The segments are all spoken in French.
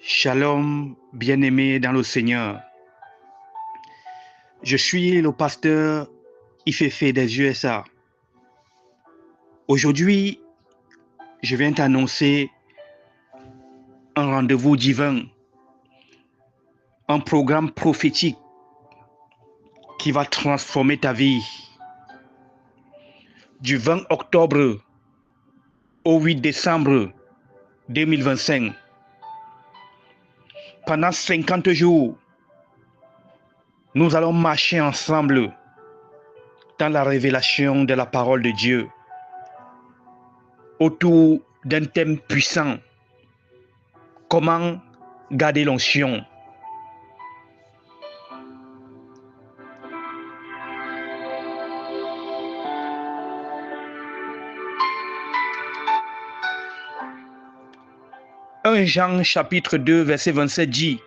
Shalom, bien-aimés dans le Seigneur. Je suis le pasteur Ifefe des USA. Aujourd'hui, je viens t'annoncer un rendez-vous divin, un programme prophétique qui va transformer ta vie. Du 20 octobre au 8 décembre 2025, pendant 50 jours, nous allons marcher ensemble dans la révélation de la parole de Dieu autour d'un thème puissant. Comment garder l'onction? Jean chapitre 2 verset 27 dit: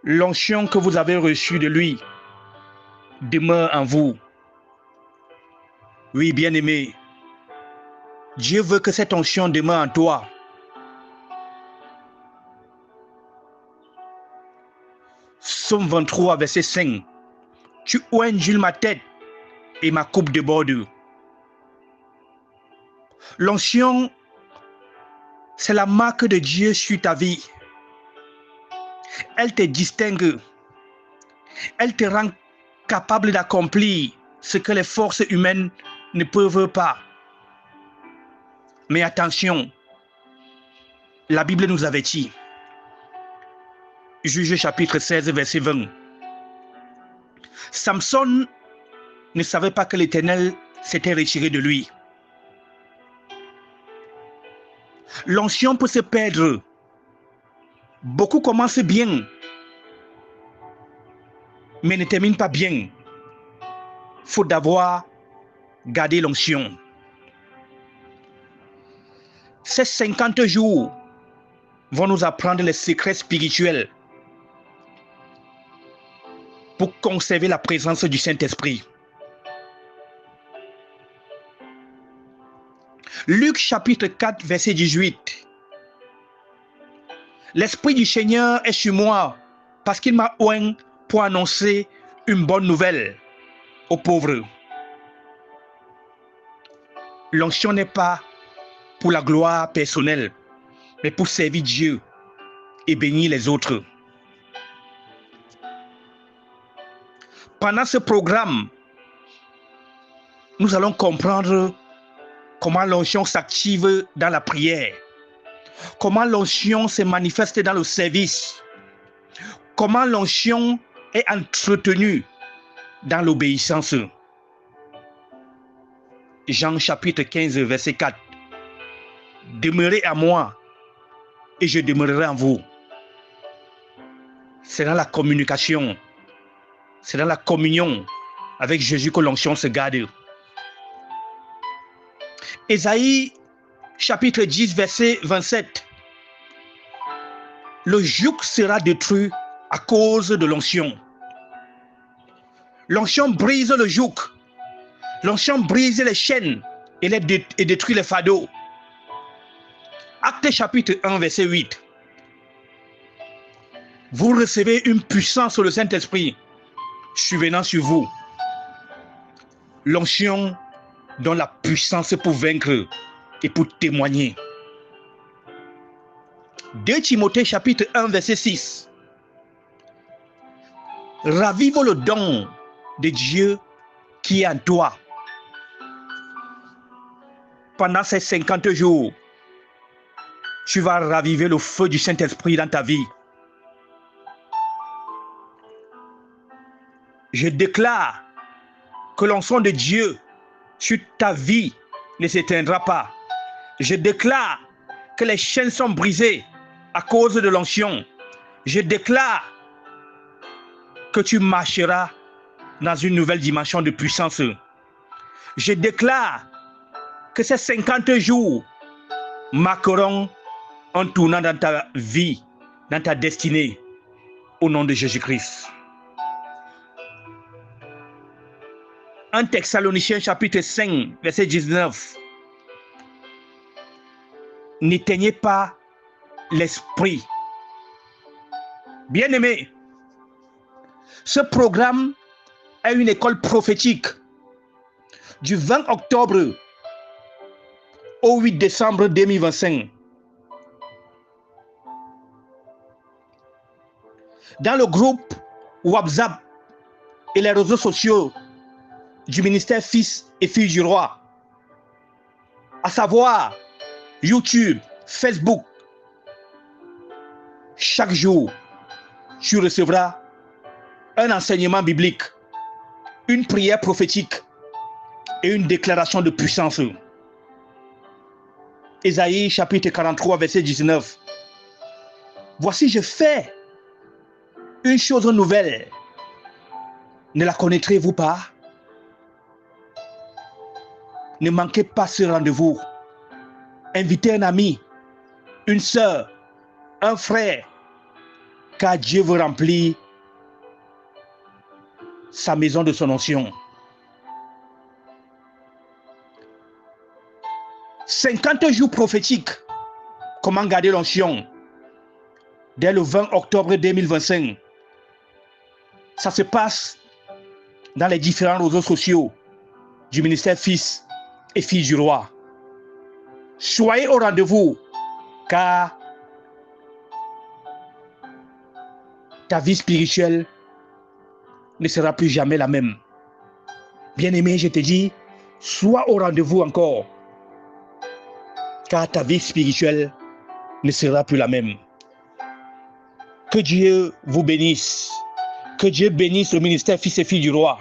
l'onction que vous avez reçue de lui demeure en vous. Oui, bien-aimé, Dieu veut que cette onction demeure en toi. Psaume 23 verset 5: tu oignes ma tête et ma coupe déborde. L'onction, c'est la marque de Dieu sur ta vie. Elle te distingue. Elle te rend capable d'accomplir ce que les forces humaines ne peuvent pas. Mais attention, la Bible nous avertit. Juge chapitre 16 verset 20. Samson ne savait pas que l'Éternel s'était retiré de lui. L'onction peut se perdre. Beaucoup commencent bien, mais ne terminent pas bien. Faute d'avoir gardé l'onction. Ces 50 jours vont nous apprendre les secrets spirituels pour conserver la présence du Saint-Esprit. Luc chapitre 4 verset 18. L'Esprit du Seigneur est sur moi parce qu'il m'a oint pour annoncer une bonne nouvelle aux pauvres. L'onction n'est pas pour la gloire personnelle, mais pour servir Dieu et bénir les autres. Pendant ce programme, nous allons comprendre comment l'onction s'active dans la prière, comment l'onction se manifeste dans le service, comment l'onction est entretenue dans l'obéissance. Jean chapitre 15 verset 4. Demeurez à moi et je demeurerai en vous. C'est dans la communication, c'est dans la communion avec Jésus que l'onction se garde. Ésaïe chapitre 10 verset 27. Le joug sera détruit à cause de l'onction. L'onction brise le joug. L'onction brise les chaînes et détruit les fardeaux. Actes chapitre 1 verset 8. Vous recevez une puissance sur le Saint-Esprit survenant sur vous. L'onction donne la puissance pour vaincre et pour témoigner. 2 Timothée chapitre 1 verset 6. Ravive le don de Dieu qui est en toi. Pendant ces 50 jours, tu vas raviver le feu du Saint-Esprit dans ta vie. Je déclare que l'onction de Dieu sur ta vie ne s'éteindra pas. Je déclare que les chaînes sont brisées à cause de l'onction. Je déclare que tu marcheras dans une nouvelle dimension de puissance. Je déclare que ces 50 jours marqueront un tournant dans ta vie, dans ta destinée, au nom de Jésus-Christ. 1 Thessaloniciens chapitre 5, verset 19. N'éteignez pas l'esprit. Bien-aimés, ce programme est une école prophétique du 20 octobre au 8 décembre 2025. Dans le groupe WhatsApp et les réseaux sociaux du ministère Fils et Filles du Roi, à savoir YouTube, Facebook, chaque jour, tu recevras un enseignement biblique, une prière prophétique et une déclaration de puissance. Ésaïe chapitre 43, verset 19. Voici, je fais une chose nouvelle. Ne la connaîtrez-vous pas? Ne manquez pas ce rendez-vous. Invitez un ami, une sœur, un frère, car Dieu veut remplir sa maison de son onction. 50 jours prophétiques. Comment garder l'onction? Dès le 20 octobre 2025. Ça se passe dans les différents réseaux sociaux du ministère Fils et Filles du Roi. Soyez au rendez-vous, car ta vie spirituelle ne sera plus jamais la même. Bien-aimé, je te dis, sois au rendez-vous encore, car ta vie spirituelle ne sera plus la même. Que Dieu vous bénisse. Que Dieu bénisse le ministère Fils et Filles du Roi.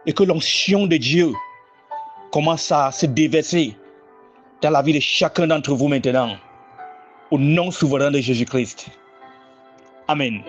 Et que l'onction de Dieu commence à se déverser dans la vie de chacun d'entre vous maintenant. Au nom souverain de Jésus-Christ. Amen.